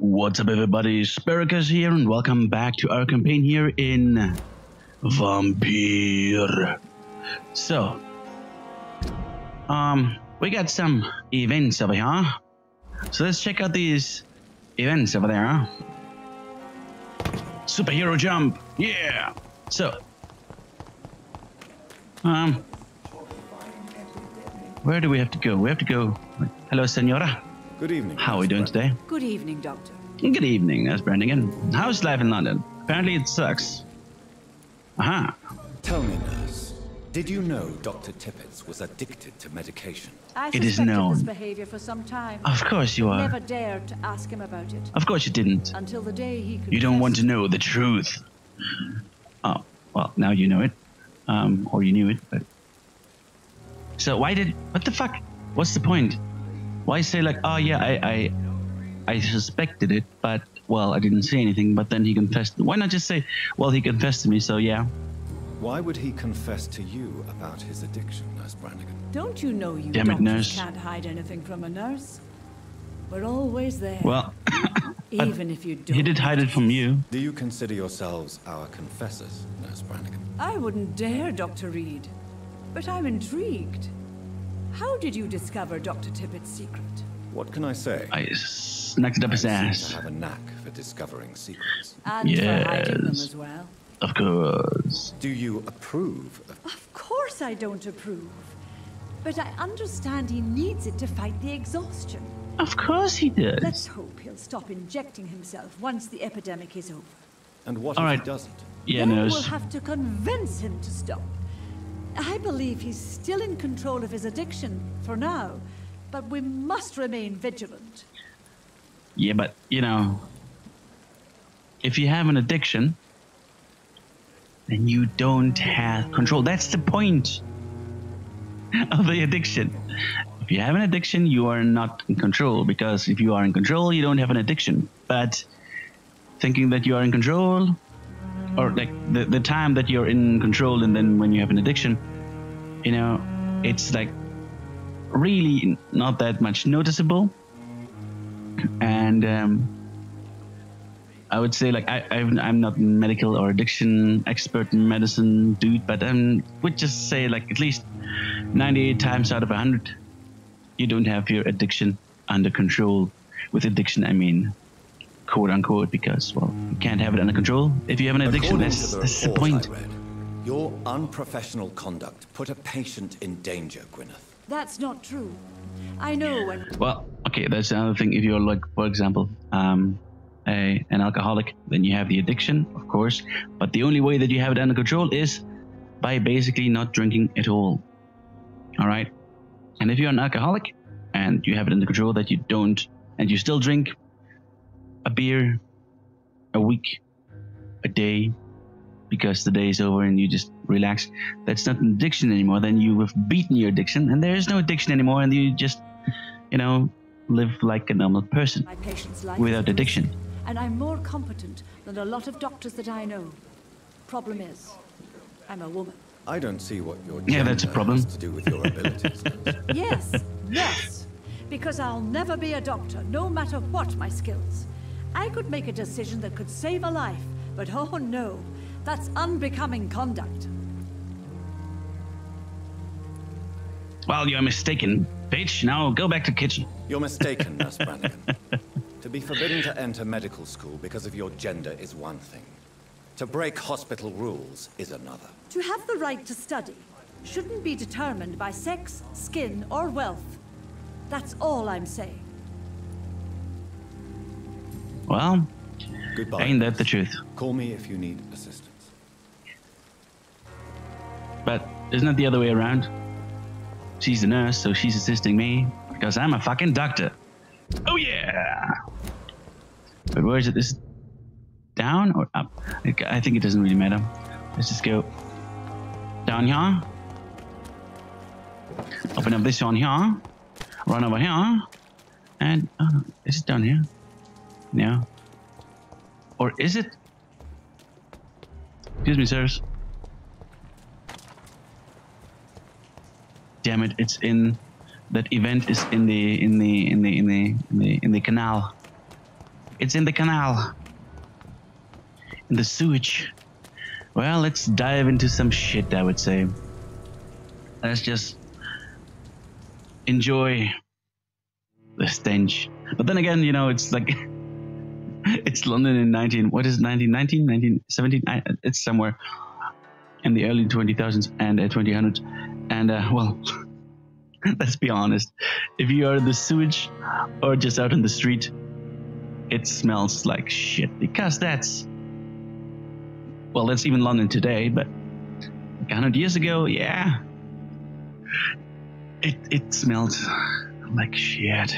What's up, everybody? Sparrowcus here, and welcome back to our campaign here in VampYr. So, we got some events over here. So let's check out these events over there. Superhero jump, yeah. So, where do we have to go? We have to go. Hello, Senora. Good evening. How are we doing today? Good evening, Doctor. Good evening, Nurse Brannigan. How's life in London? Apparently it sucks. Aha. Tell me, nurse, did you know Dr. Tippett was addicted to medication? I It is suspected known. this behavior for some time. Of course you are. Never dared to ask him about it. Of course you didn't. Until the day he confessed. You don't want to know the truth. Oh, well, now you know it. Or you knew it, but... So why did... What the fuck? What's the point? Why say like, oh yeah, I suspected it, but, well, I didn't say anything, but then he confessed. Why not just say, well, he confessed to me, so yeah. Why would he confess to you about his addiction, Nurse Brannigan? Don't you know you Damn it, doctors nurse. can't hide anything from a nurse? We're always there. Well, even if you don't. he did hide it from you. Do you consider yourselves our confessors, Nurse Brannigan? I wouldn't dare, Dr. Reid. But I'm intrigued. How did you discover Dr. Tippett's secret? What can I say? I snacked it up his I seem ass. to have a knack for discovering secrets. And for hiding them Yes. as well. Of course. Do you approve of... Of course I don't approve. But I understand he needs it to fight the exhaustion. Of course he does. Let's hope he'll stop injecting himself once the epidemic is over. And what All if right. he doesn't? Yeah, Then nurse. we'll have to convince him to stop. I believe he's still in control of his addiction for now, but we must remain vigilant. Yeah, but, you know, if you have an addiction, then you don't have control. That's the point of the addiction. If you have an addiction, you are not in control, because if you are in control, you don't have an addiction. But thinking that you are in control, or like the time that you're in control and then when you have an addiction, you know, it's like really not that much noticeable. And I would say, like, I'm not a medical or addiction expert in medicine dude, but would just say, like, at least 98 times out of 100, you don't have your addiction under control. With addiction, I mean, quote unquote, because, well, you can't have it under control if you have an addiction. According That's to the report point. I read, your unprofessional conduct put a patient in danger, Gwyneth. That's not true. I know when... Well, okay, that's another thing. If you're, like, for example, an alcoholic, then you have the addiction, of course. But the only way that you have it under control is by basically not drinking at all. All right? And if you're an alcoholic and you have it under control that you don't, and you still drink a beer a week, a day, because the day is over and you just relax, that's not an addiction anymore. Then you have beaten your addiction, and there is no addiction anymore, and you just, you know, live like a normal person my patient's life without is at addiction. risk, and I'm more competent than a lot of doctors that I know. Problem is, I'm a woman. I don't see what your Yeah, that's a gender problem. has to do with your abilities. Nurse. Yes, yes. Because I'll never be a doctor, no matter what my skills. I could make a decision that could save a life, but oh no, that's unbecoming conduct. Well, you're mistaken, bitch. Now go back to kitchen. You're mistaken, Nurse Brannigan. To be forbidden to enter medical school because of your gender is one thing. To break hospital rules is another. To have the right to study shouldn't be determined by sex, skin, or wealth. That's all I'm saying. Well, Goodbye. ain't that the truth? Call me if you need assistance. But isn't it the other way around? She's the nurse, so she's assisting me, because I'm a fucking doctor. Oh yeah! But where is it? Is it down or up? I think it doesn't really matter. Let's just go down here. Open up this one here. Run over here. And, oh no, is it down here? No. Or is it? Excuse me, sirs. Damn it! It's in that event is in the canal. It's in the canal. In the sewage. Well, let's dive into some shit, I would say. Let's just enjoy the stench. But then again, you know, it's like it's London in 1917? It's somewhere in the early 2000s and 2000s. And well, let's be honest. If you are in the sewage or just out in the street, it smells like shit, because that's even London today, but 100 years ago, yeah, it smelled like shit.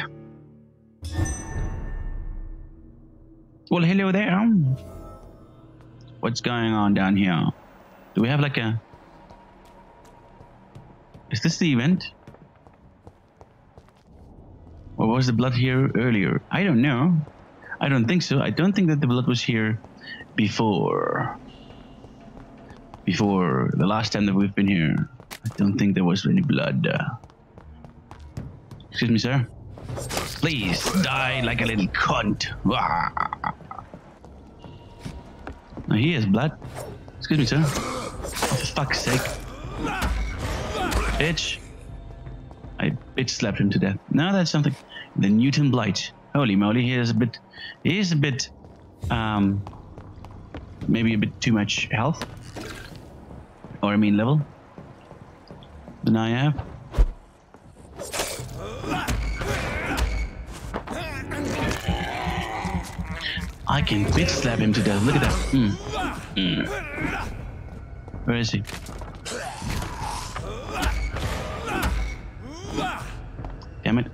Well, hello there. What's going on down here? Do we have like a... Is this the event? Or was the blood here earlier? I don't know. I don't think so. I don't think that the blood was here before the last time that we've been here. I don't think there was any blood. Excuse me, sir. Please die like a little cunt. Now here's blood. Excuse me, sir. Oh, for fuck's sake. Bitch. I bitch slapped him to death. Now that's something. The Newton Blight. Holy moly, he is a bit, maybe a bit too much health. Or I mean level. Than I have. I can bitch slap him to death. Look at that. Where is he? Damn it.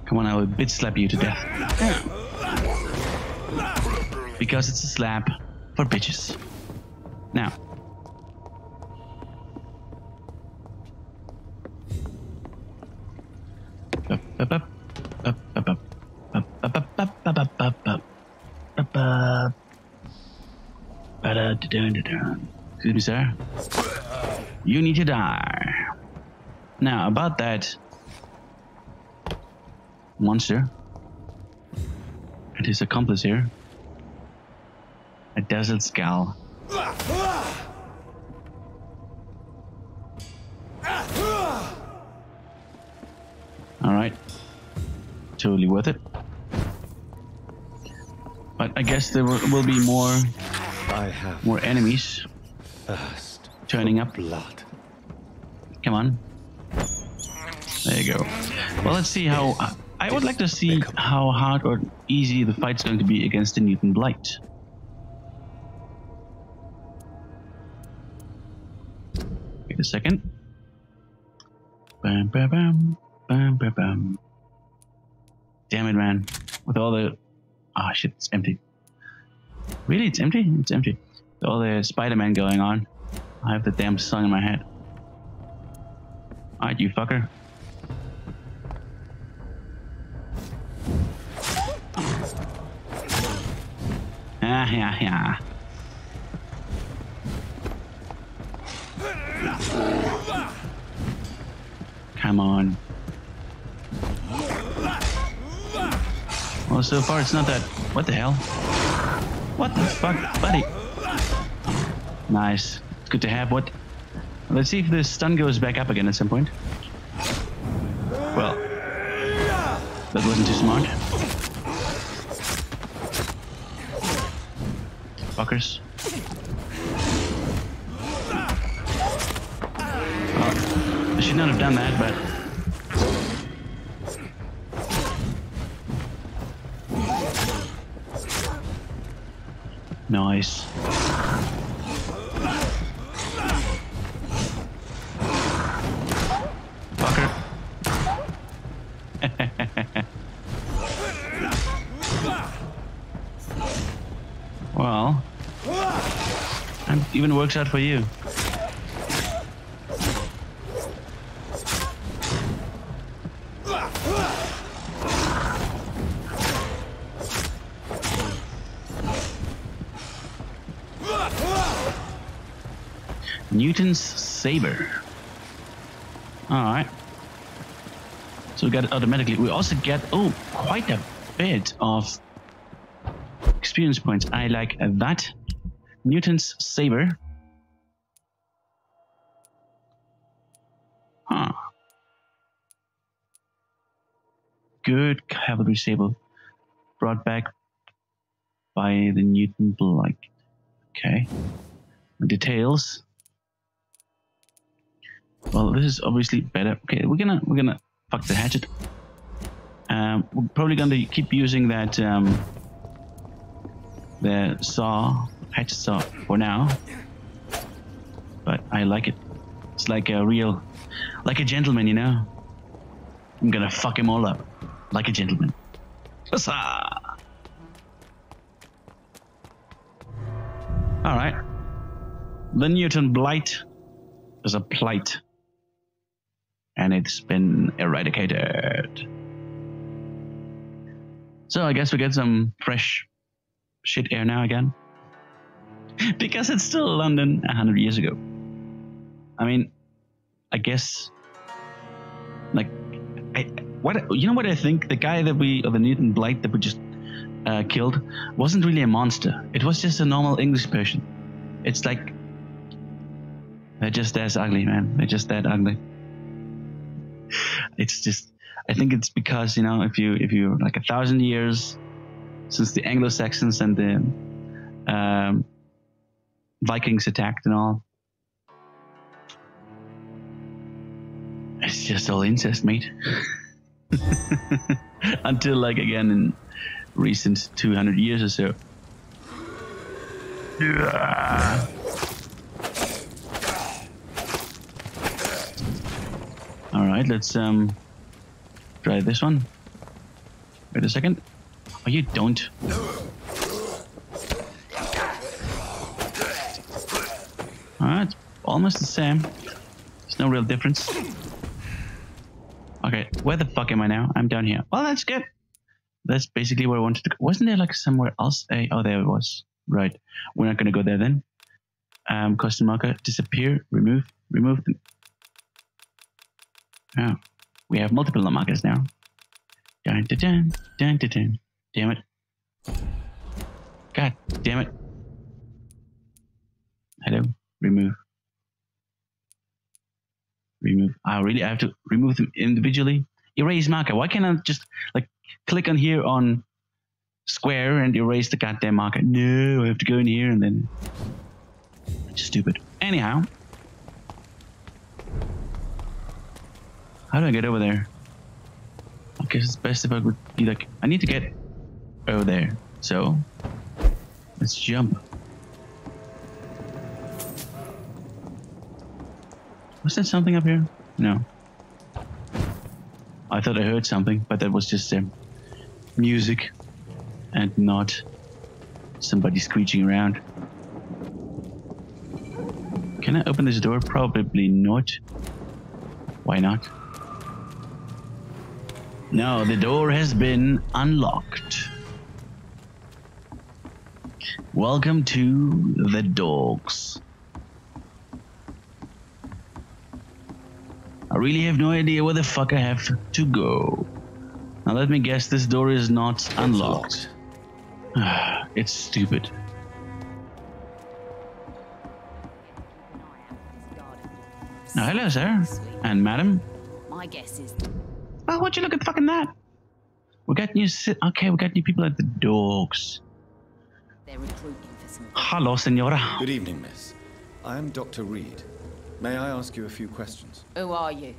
Come on, I will bitch slap you to death. Because it's a slap for bitches. Now. Excuse me, sir. You need to die. Now, about that monster and his accomplice here, a dazzled skull. All right, totally worth it. But I guess there will be more enemies turning up. Blood. Come on. There you go. Well, let's see how... I would like to see how hard or easy the fight's going to be against the Newton Blight. Wait a second. Bam, bam, bam. Bam, bam, bam. Damn it, man. With all the... Ah, shit, it's empty. Really? It's empty? It's empty. With all the Spider-Man going on. I have the damn song in my head. Alright, you fucker. Yeah. Come on. Well, so far it's not that... What the hell? What the fuck, buddy? Nice. It's good to have. What? Let's see if the stun goes back up again at some point. Well, that wasn't too smart. Fuckers. Well, I should not have done that, but... Nice. Fucker. Well, it even works out for you. Newton's Saber. Alright. So we got it automatically. We also get, quite a bit of experience points. I like that. Newton's saber. Huh. Good cavalry saber. Brought back by the Newton Blight. Okay. Details. Well, this is obviously better. Okay, we're gonna fuck the hatchet. We're probably gonna keep using that the hatchet saw for now. But I like it. It's like a gentleman, you know. I'm gonna fuck him all up like a gentleman. Huzzah! All right. The Newton Blight is a plight, and it's been eradicated. So I guess we get some fresh shit air now again, because it's still London 100 years ago. I mean, I guess, like, you know what I think? The guy that the Newton Blight that we just killed wasn't really a monster. It was just a normal English person. It's like, they're just as ugly, man. They're just that ugly. It's just, I think it's because, you know, if you like 1,000 years since the Anglo-Saxons and the Vikings attacked and all, it's just all incest, mate. Until, like, again in recent 200 years or so. Yeah. All right, let's try this one. Wait a second. Oh, you don't. All right, almost the same. There's no real difference. Okay, where the fuck am I now? I'm down here. Well, that's good. That's basically where I wanted to go. Wasn't there like somewhere else? Oh, there it was. Right. We're not going to go there then. Custom marker, disappear, remove them. Oh, we have multiple markers now. Dun, dun, dun, dun, dun, dun. Damn it. God damn it. Hello. Remove. I have to remove them individually. Erase marker. Why can't I just like click on here on square and erase the goddamn marker? No, I have to go in here and then. Stupid. Anyhow. How do I get over there? I guess it's best if I would be like, I need to get over there. So let's jump. Was there something up here? No. I thought I heard something, but that was just music and not somebody screeching around. Can I open this door? Probably not. Why not? No, the door has been unlocked. Welcome to the dogs. I really have no idea where the fuck I have to go. Now let me guess, this door is not unlocked. It's stupid. Now, hello, sir. And madam. My guess is... Well, would you look at fucking that? We got new... Okay, we got new people at the dogs. They're recruiting for some... Hello, senora. Good evening, miss. I am Dr. Reid. May I ask you a few questions? Who are you?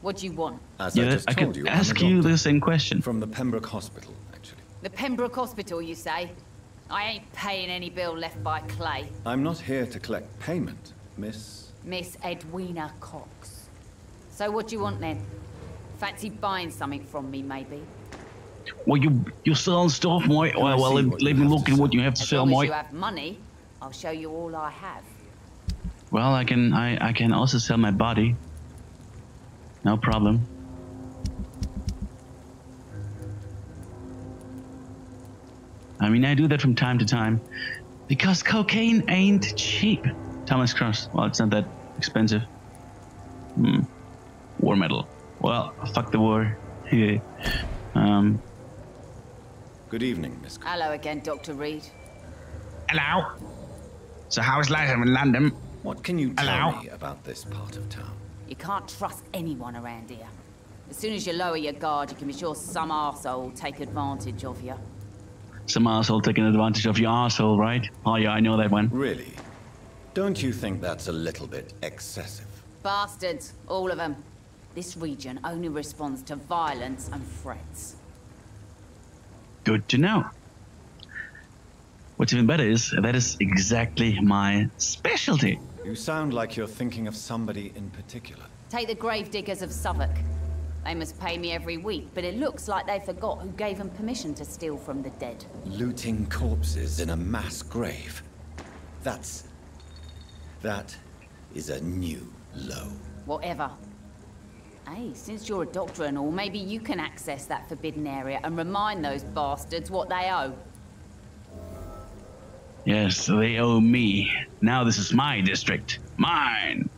What do you want? As I just told you, I can ask you the same question. From the Pembroke Hospital, actually. The Pembroke Hospital, you say? I ain't paying any bill left by Clay. I'm not here to collect payment, miss... Miss Edwina Cox. So what do you want then? Fancy buying something from me, maybe? Well, you sell stuff, mate. Well, let me look at what you have to sell, mate. As long mate. as you have money, I'll show you all I have. Well, I can also sell my body. No problem. I mean, I do that from time to time because cocaine ain't cheap. Thomas Cross. Well, it's not that expensive. War medal. Well, fuck the war. Good evening, Miss. Hello again, Dr. Reid. Hello. So how is life in London? What can you tell me about this part of town? You can't trust anyone around here. As soon as you lower your guard, you can be sure some arsehole will take advantage of you. Some arsehole taking advantage of your arsehole, right? Oh yeah, I know that one. Really? Don't you think that's a little bit excessive? Bastards, all of them. This region only responds to violence and threats. Good to know. What's even better is that is exactly my specialty. You sound like you're thinking of somebody in particular. Take the gravediggers of Suffolk. They must pay me every week, but it looks like they forgot who gave them permission to steal from the dead. Looting corpses in a mass grave. That is a new low. Whatever. Hey, since you're a doctor and all, maybe you can access that forbidden area and remind those bastards what they owe. Yes, they owe me. Now this is my district. Mine.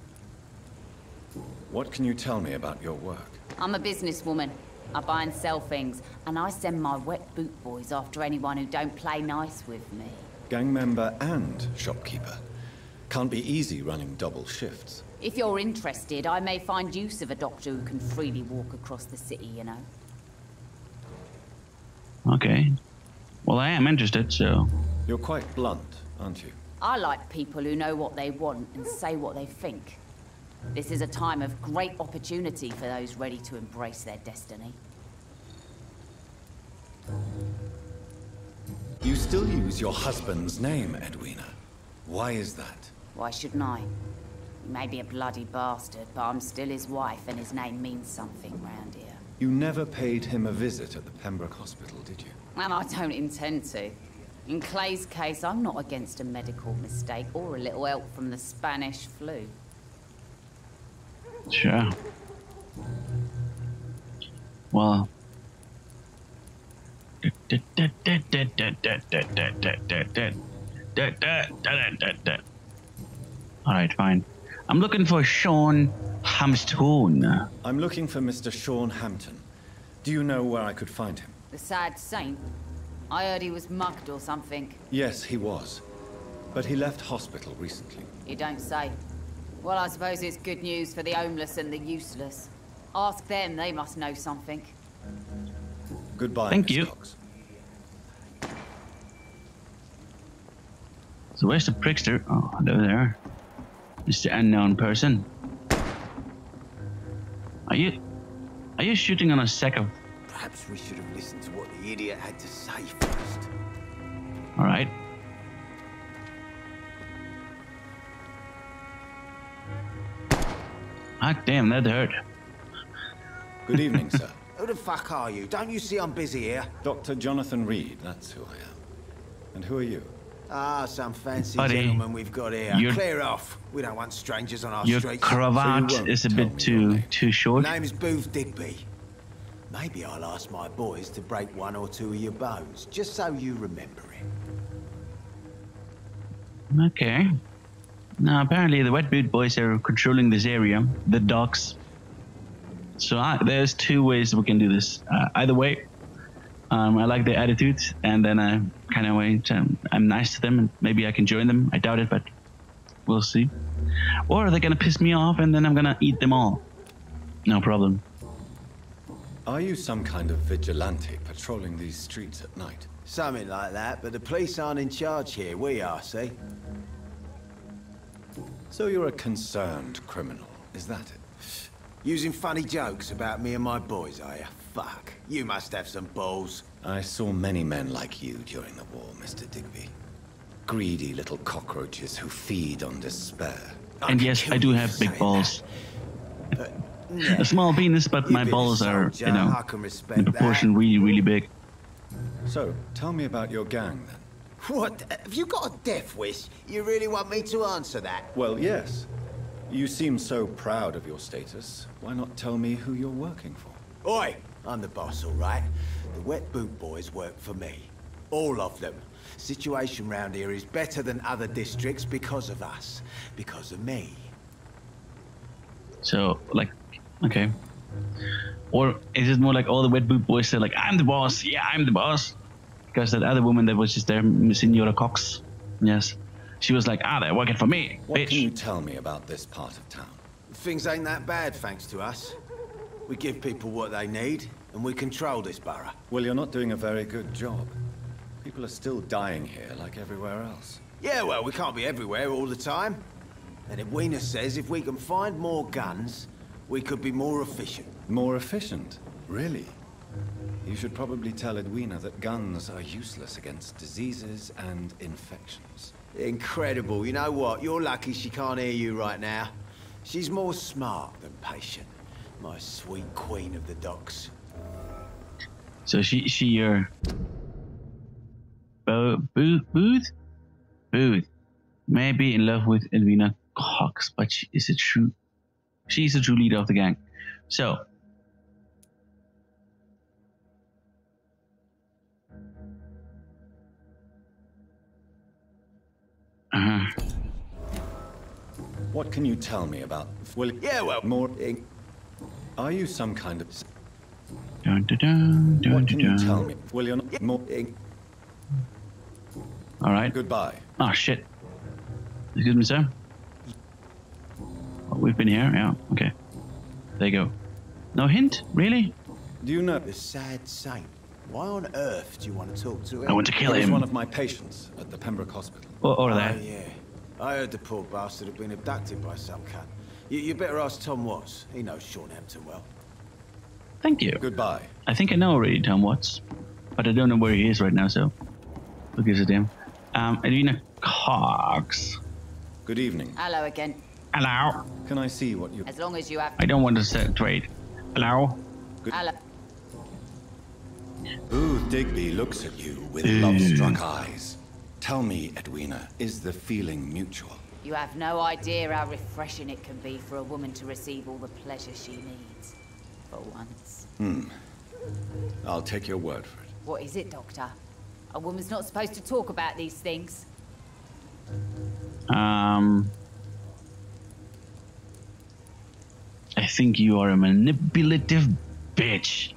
What can you tell me about your work? I'm a businesswoman. I buy and sell things, and I send my wet boot boys after anyone who don't play nice with me. Gang member and shopkeeper. Can't be easy running double shifts. If you're interested, I may find use of a doctor who can freely walk across the city, you know. Okay. Well, I am interested, so... You're quite blunt, aren't you? I like people who know what they want and say what they think. This is a time of great opportunity for those ready to embrace their destiny. You still use your husband's name, Edwina. Why is that? Why shouldn't I? He may be a bloody bastard, but I'm still his wife and his name means something round here. You never paid him a visit at the Pembroke Hospital, did you? And I don't intend to. In Clay's case, I'm not against a medical mistake or a little help from the Spanish flu. Sure. Well... Alright, fine. I'm looking for Sean Hamstone. I'm looking for Mr. Sean Hampton. Do you know where I could find him? The sad saint? I heard he was mugged or something. Yes, he was. But he left hospital recently. You don't say. Well, I suppose it's good news for the homeless and the useless. Ask them, they must know something. Goodbye, Thank Miss you. Cox. So where's the prickster? Oh, hello there. Mr. Unknown Person. Are you shooting on a sack of... Perhaps we should have listened to what the idiot had to say first. Alright. Ah, damn, that hurt. Good evening, sir. Who the fuck are you? Don't you see I'm busy here? Dr. Jonathan Reid, that's who I am. And who are you? Ah, some fancy Buddy, gentleman we've got here. Clear off. We don't want strangers on our Your streets. cravat So you won't is a tell bit me your name? too short. Name is Booth Digby. Maybe I'll ask my boys to break one or two of your bones, just so you remember it. Okay. Now, apparently the Wet Boot Boys are controlling this area, the docks. So there's two ways we can do this. Either way, I like their attitudes, and then I kind of wait. I'm nice to them, and maybe I can join them. I doubt it, but we'll see. Or they're gonna piss me off, and then I'm gonna eat them all. No problem. Are you some kind of vigilante patrolling these streets at night? Something like that, but the police aren't in charge here. We are, see? So you're a concerned criminal, is that it? Using funny jokes about me and my boys, are you? Fuck. You must have some balls. I saw many men like you during the war, Mr. Digby. Greedy little cockroaches who feed on despair. And yes, I do have big balls. A small penis, but my balls are, you know, in proportion really, really big. So, tell me about your gang, then. What? Have you got a death wish? You really want me to answer that? Well, yes. You seem so proud of your status. Why not tell me who you're working for? Oi! I'm the boss, all right? The Wet Boot Boys work for me. All of them. Situation round here is better than other districts because of us. Because of me. So, like, okay. Or is it more like all the Wet Boot Boys say, like, I'm the boss, yeah, I'm the boss? Because that other woman that was just there, Senora Cox, Yes. She was like, they're working for me, What bitch. can you tell me about this part of town? Things ain't that bad, thanks to us. We give people what they need, and we control this borough. Well, you're not doing a very good job. People are still dying here like everywhere else. Yeah, well, we can't be everywhere all the time. And Edwina says if we can find more guns, we could be more efficient. More efficient? Really? You should probably tell Edwina that guns are useless against diseases and infections. Incredible. You know what? You're lucky she can't hear you right now. She's more smart than patient. My sweet queen of the docks. So she Booth may be in love with Edwina Cox, but she's a true leader of the gang. So What can you tell me about... Well, Yeah, well, more... Are you some kind of... dun, dun, dun, dun, What can you dun. tell me? Well, you're not... More... All right. Goodbye. Oh shit. Excuse me, sir. Oh, we've been here. Yeah. Okay. There you go. No hint, really? Do you know... the sad saint. Why on earth do you want to talk to him? I want to kill He was him. one of my patients at the Pembroke Hospital. Or Oh, that. yeah. I heard the poor bastard had been abducted by some cunt. You better ask Tom Watts. He knows Shorthampton well. Thank you. Goodbye. I think I know already Tom Watts, but I don't know where he is right now. So who gives a damn? Edwina Cox. Good evening. Hello again. Hello. Can I see what you... As long as you have... I don't want to set trade. Hello. Hello. Booth Digby looks at you with love-struck eyes. Tell me, Edwina, is the feeling mutual? You have no idea how refreshing it can be for a woman to receive all the pleasure she needs. For once. I'll take your word for it. What is it, Doctor? A woman's not supposed to talk about these things. I think you are a manipulative bitch.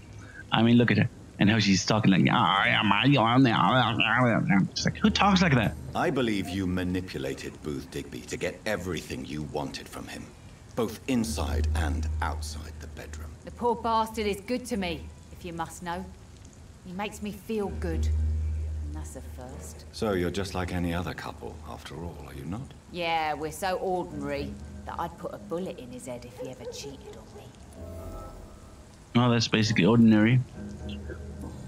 I mean, look at her. And how she's talking like, she's like, who talks like that? I believe you manipulated Booth Digby to get everything you wanted from him. Both inside and outside the bedroom. The poor bastard is good to me, if you must know. He makes me feel good. And that's a first. So you're just like any other couple, after all, are you not? Yeah, we're so ordinary that I'd put a bullet in his head if he ever cheated on me. Well, that's basically ordinary.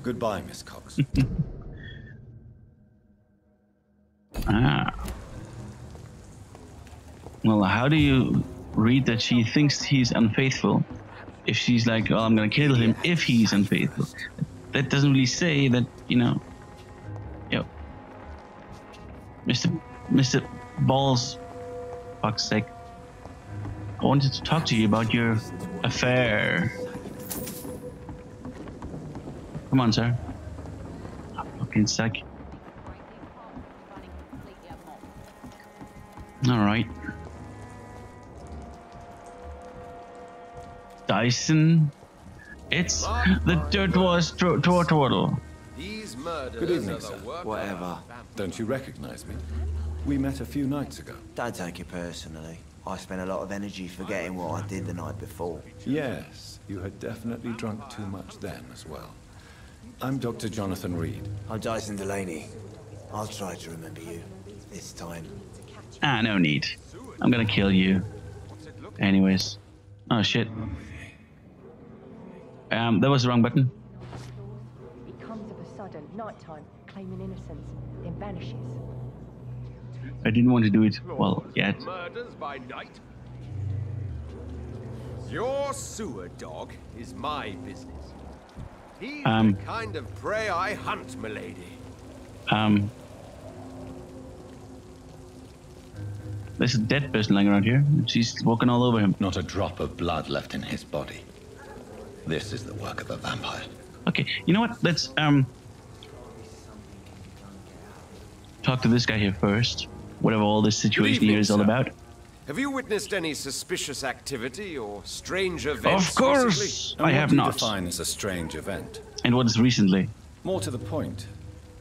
Goodbye, Miss Cox. Well, how do you read that she thinks he's unfaithful if she's like, oh, I'm gonna kill him if he's unfaithful? That doesn't really say that, you know. Yo, Mr. Balls, fuck's sake. I wanted to talk to you about your affair. Come on, sir. Oh, fucking suck. All right. Dyson. It's the dirt was turtle. Good evening, sir. Whatever. Don't you recognize me? We met a few nights ago. Don't take it personally. I spent a lot of energy forgetting what I did the night before. Yes, you had definitely drunk too much then as well. I'm Dr. Jonathan Reid. I'm Dyson Delaney. I'll try to remember you. This time. No need. I'm gonna kill you. Anyways. Oh shit. That was the wrong button. It comes of a sudden, nighttime, claiming innocence, then vanishes. I didn't want to do it well yet. Murders by night? Your sewer dog is my business. He's the kind of prey I hunt, milady. There's a dead person lying around here. She's walking all over him. Not a drop of blood left in his body. This is the work of a vampire. Okay, you know what? Let's talk to this guy here first. Whatever all this situation evening, here is all sir. about. Have you witnessed any suspicious activity or strange events? Of course, recently? I have What do not. you define as a strange event? And what is recently? More to the point,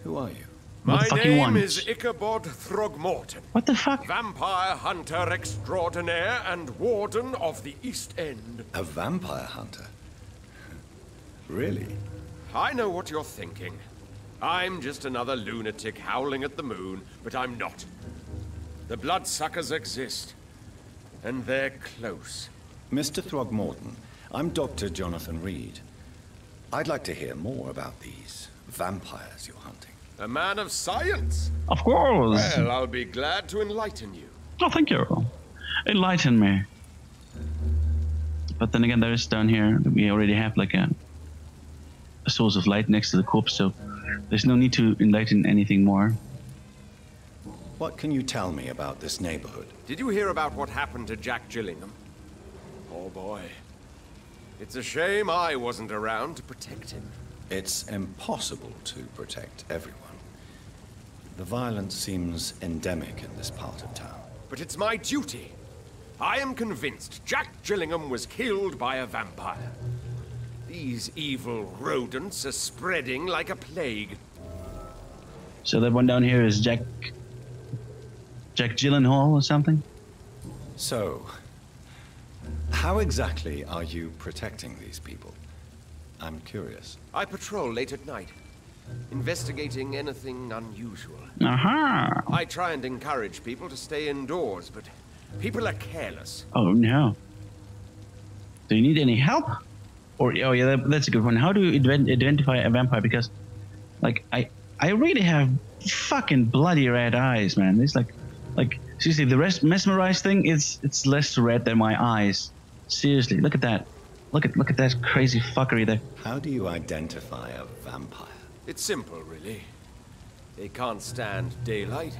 who are you? What the fuck you want? My name is Ichabod Throgmorton. What the fuck? Vampire hunter extraordinaire and warden of the East End. A vampire hunter? Really? I know what you're thinking. I'm just another lunatic howling at the moon, but I'm not. The bloodsuckers exist, and they're close. Mr. Throgmorton, I'm Dr. Jonathan Reid. I'd like to hear more about these vampires you're hunting. A man of science? Of course. Well, I'll be glad to enlighten you. Oh, thank you. Enlighten me. But then again, there is down here, we already have like a source of light next to the corpse, so there's no need to enlighten anything more. What can you tell me about this neighborhood? Did you hear about what happened to Jack Gillingham? Oh boy. It's a shame I wasn't around to protect him. It's impossible to protect everyone. The violence seems endemic in this part of town. But it's my duty. I am convinced Jack Gillingham was killed by a vampire. These evil rodents are spreading like a plague. So that one down here is Jack Gyllenhaal or something? So, how exactly are you protecting these people? I'm curious. I patrol late at night, investigating anything unusual. Aha! I try and encourage people to stay indoors, but people are careless. Oh no. Do you need any help? Or oh yeah, that's a good one. How do you identify a vampire? Because, like, I really have fucking bloody red eyes, man. It's like seriously, the rest mesmerized thing it's less red than my eyes. Seriously, look at that. Look at that crazy fuckery there. How do you identify a vampire? It's simple, really. They can't stand daylight.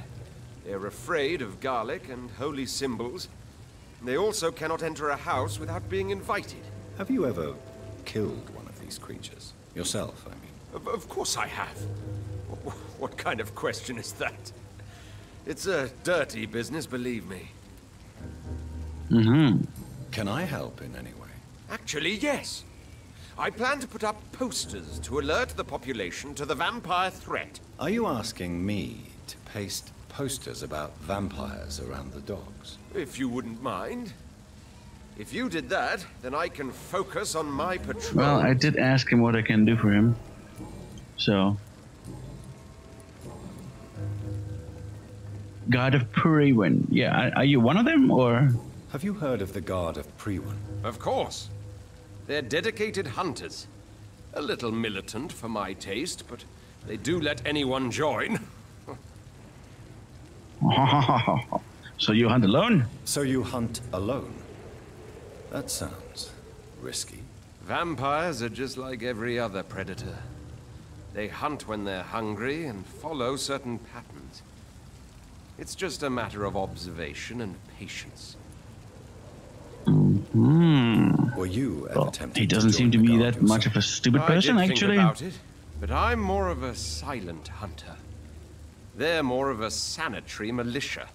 They're afraid of garlic and holy symbols. They also cannot enter a house without being invited. Have you ever killed one of these creatures? Yourself, I mean. Of course I have. What kind of question is that? It's a dirty business, believe me. Mm-hmm. Can I help in any way? Actually, yes. I plan to put up posters to alert the population to the vampire threat. Are you asking me to paste posters about vampires around the docks? If you wouldn't mind. If you did that, then I can focus on my patrol. Well, I did ask him what I can do for him. So. God of Priwen. Yeah, are you one of them, or? Have you heard of the Guard of Priwen? Of course. They're dedicated hunters. A little militant for my taste, but they do let anyone join. So you hunt alone? So you hunt alone? That sounds risky. Vampires are just like every other predator. They hunt when they're hungry and follow certain patterns. It's just a matter of observation and patience. Were you ever tempted? He doesn't seem to be that much of a stupid person, I did actually. think about it, but I'm more of a silent hunter. They're more of a sanitary militia.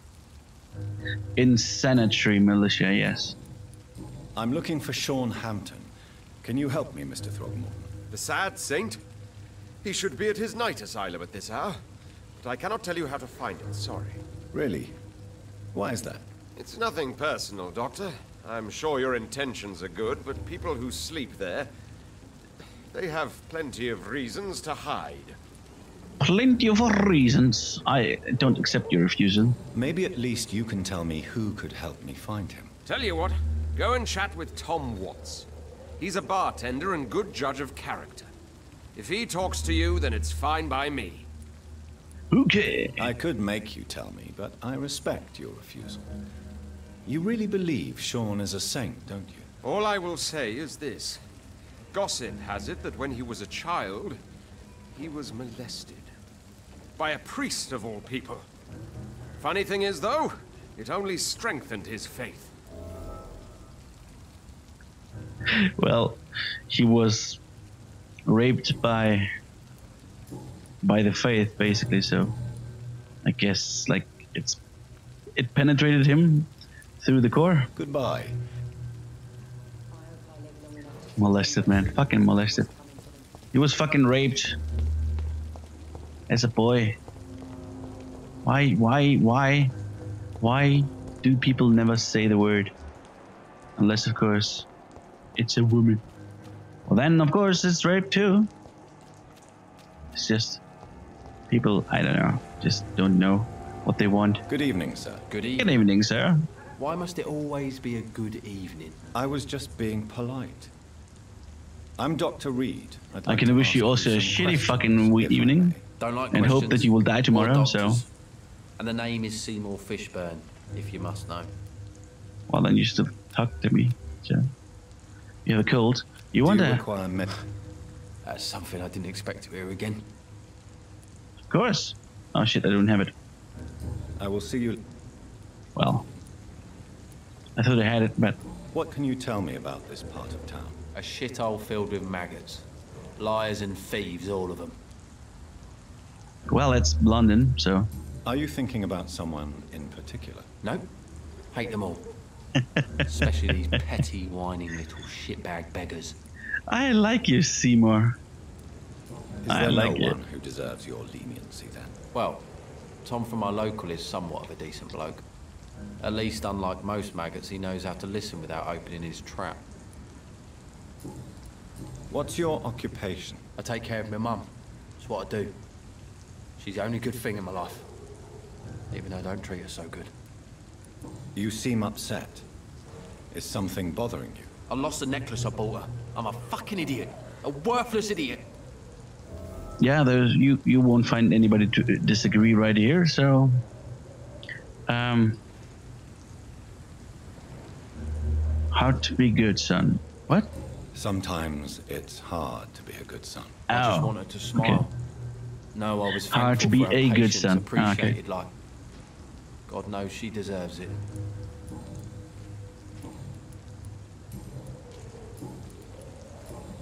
Insanitary militia, yes. I'm looking for Sean Hampton. Can you help me, Mr. Throgmorton? The sad saint? He should be at his night asylum at this hour. But I cannot tell you how to find it, sorry. Really? Why is that? It's nothing personal, Doctor. I'm sure your intentions are good, but people who sleep there, they have plenty of reasons to hide. Plenty of reasons. I don't accept your refusal. Maybe at least you can tell me who could help me find him. Tell you what, go and chat with Tom Watts. He's a bartender and good judge of character. If he talks to you, then it's fine by me. Okay. I could make you tell me, but I respect your refusal. You really believe Sean is a saint, don't you? All I will say is this. Gossip has it that when he was a child, he was molested. By a priest of all people. Funny thing is, though, it only strengthened his faith. Well, he was raped by the faith, basically, so I guess, like, it penetrated him through the core. Goodbye. Molested, man. Fucking molested. He was fucking raped as a boy. Why do people never say the word? Unless, of course, it's a woman. Well, then, of course, it's rape too. It's just people, I don't know, just don't know what they want. Good evening, sir. Good evening. Good evening, sir. Why must it always be a good evening? I was just being polite. I'm Dr. Reid. I can wish you also a shitty fucking evening. Don't like and hope that you will die tomorrow, so... And the name is Seymour Fishburne, if you must know. Well, then you still talk to me, so... You have a cold. You want to... require med... That's something I didn't expect to hear again. Of course. Oh shit, I don't have it. I will see you... Well... I thought I had it, but... What can you tell me about this part of town? A shithole filled with maggots. Liars and thieves, all of them. Well, it's London, so... Are you thinking about someone in particular? No. Hate them all. Especially these petty, whining little shitbag beggars. I like you, Seymour. Is there no one who deserves your leniency, then? Well, Tom from our local is somewhat of a decent bloke. At least, unlike most maggots, he knows how to listen without opening his trap. What's your occupation? I take care of my mum. That's what I do. She's the only good thing in my life. Even though I don't treat her so good. You seem upset. Is something bothering you? I lost the necklace I bought her. I'm a fucking idiot. A worthless idiot. Yeah, there's you won't find anybody to disagree right here, so... How to be good, son. What? Sometimes it's hard to be a good son. I just wanted to smile. Okay. No, I was thankful Hard to be for her a good patience, son. appreciated like. God knows she deserves it.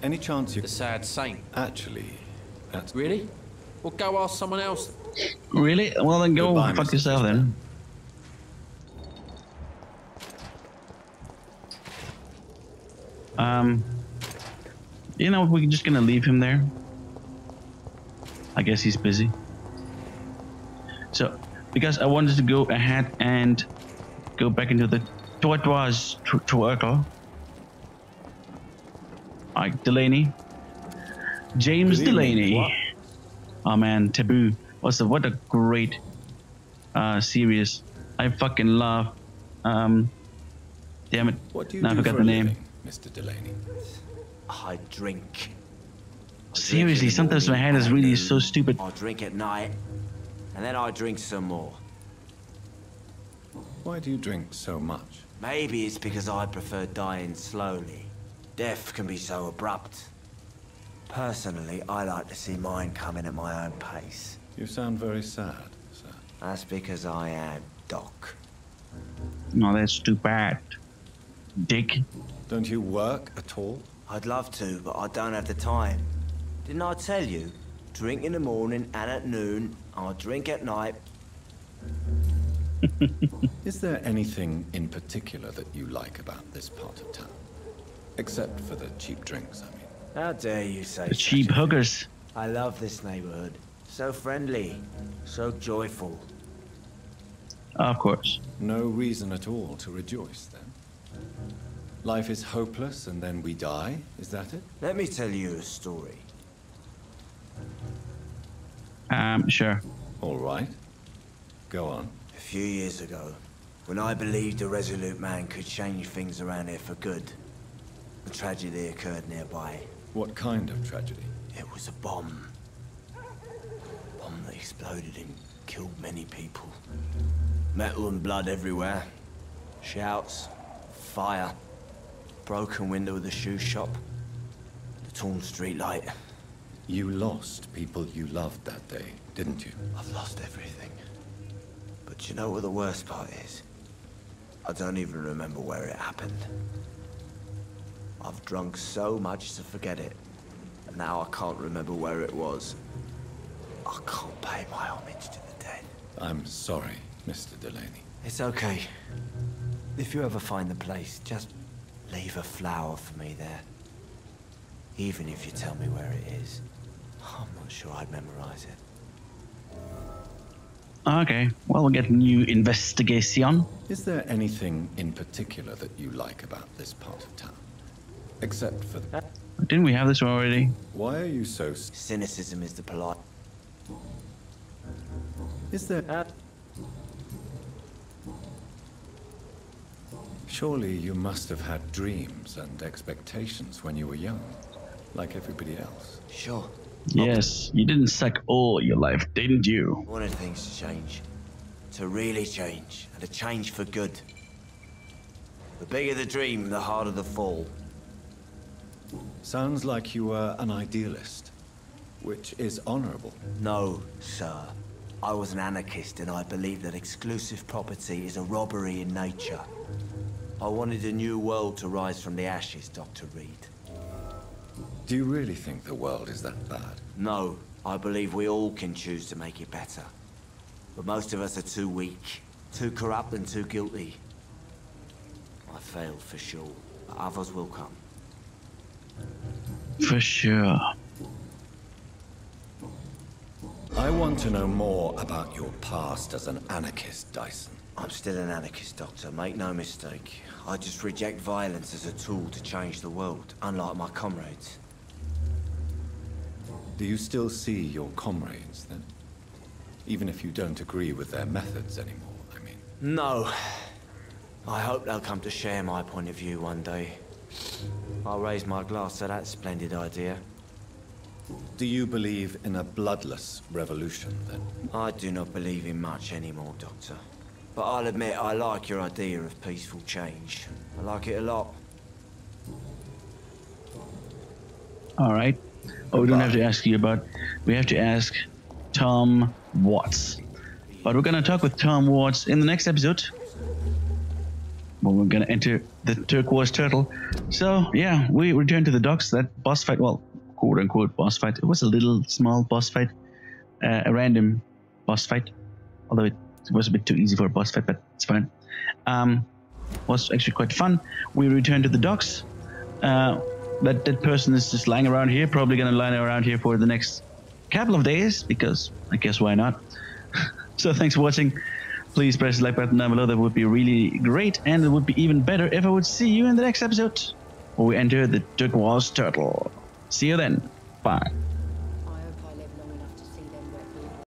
Any chance you... The sad saint. Actually, that's... Really? Well, go ask someone else. Really? Well, then go Goodbye, fuck Mr. yourself then. You know, we're just gonna leave him there. I guess he's busy. So, because I wanted to go ahead and go back into the twerkle. Alright, Delaney. James Delaney. What? Oh man, Taboo. What a great series. I fucking love. Damn it. What do you now do I forgot for the a name. living, Mr. Delaney? I drink. Seriously, sometimes my head is really so stupid. I drink at night, and then I drink some more. Why do you drink so much? Maybe it's because I prefer dying slowly. Death can be so abrupt. Personally, I like to see mine coming at my own pace. You sound very sad, sir. That's because I am Doc. No, that's too bad. Dick. Don't you work at all? I'd love to, but I don't have the time. Didn't I tell you? Drink in the morning and at noon. I'll drink at night. Is there anything in particular that you like about this part of town? Except for the cheap drinks, I mean. How dare you say The cheap such a hookers. thing. I love this neighborhood. So friendly. So joyful. Of course. No reason at all to rejoice, then? Life is hopeless and then we die, is that it? Let me tell you a story. Sure. All right. Go on. A few years ago, when I believed a resolute man could change things around here for good, a tragedy occurred nearby. What kind of tragedy? It was a bomb. Bomb that exploded and killed many people. Metal and blood everywhere. Shouts, fire, broken window of the shoe shop, the torn street light. You lost people you loved that day, didn't you? I've lost everything. But you know what the worst part is? I don't even remember where it happened. I've drunk so much to forget it, and now I can't remember where it was. I can't pay my homage to the dead. I'm sorry, Mr. Delaney. It's okay. If you ever find the place, just leave a flower for me there. Even if you tell me where it is, I'm not sure I'd memorize it. Okay, well, we'll get new investigation. Is there anything in particular that you like about this part of town? Except for the... Didn't we have this already? Why are you so... Cynicism is the polite. Is there... Surely you must have had dreams and expectations when you were young, like everybody else. Sure. Yes, you didn't suck all your life, didn't you? I wanted things to change. To really change. And to change for good. The bigger the dream, the harder the fall. Sounds like you were an idealist, which is honorable. No, sir. I was an anarchist and I believe that exclusive property is a robbery in nature. I wanted a new world to rise from the ashes, Dr. Reid. Do you really think the world is that bad? No, I believe we all can choose to make it better. But most of us are too weak, too corrupt and too guilty. I failed for sure, but others will come. For sure. I want to know more about your past as an anarchist, Dyson. I'm still an anarchist, Doctor, make no mistake. I just reject violence as a tool to change the world, unlike my comrades. Do you still see your comrades, then? Even if you don't agree with their methods anymore, I mean. No. I hope they'll come to share my point of view one day. I'll raise my glass to that splendid idea. Do you believe in a bloodless revolution, then? I do not believe in much anymore, Doctor. But I'll admit I like your idea of peaceful change. I like it a lot. All right. Oh, we don't have to ask you about... We have to ask Tom Watts. But we're going to talk with Tom Watts in the next episode. Well, we're going to enter the turquoise turtle. So, yeah, we return to the docks. That boss fight, well, quote-unquote boss fight. It was a little small boss fight. A random boss fight. Although it was a bit too easy for a boss fight, but it's fine. Was actually quite fun. We return to the docks. That person is just lying around here. Probably going to lie around here for the next couple of days. Because, I guess, why not? So, thanks for watching. Please press the like button down below. That would be really great. And it would be even better if I would see you in the next episode. Where we enter the turquoise turtle. See you then. Bye.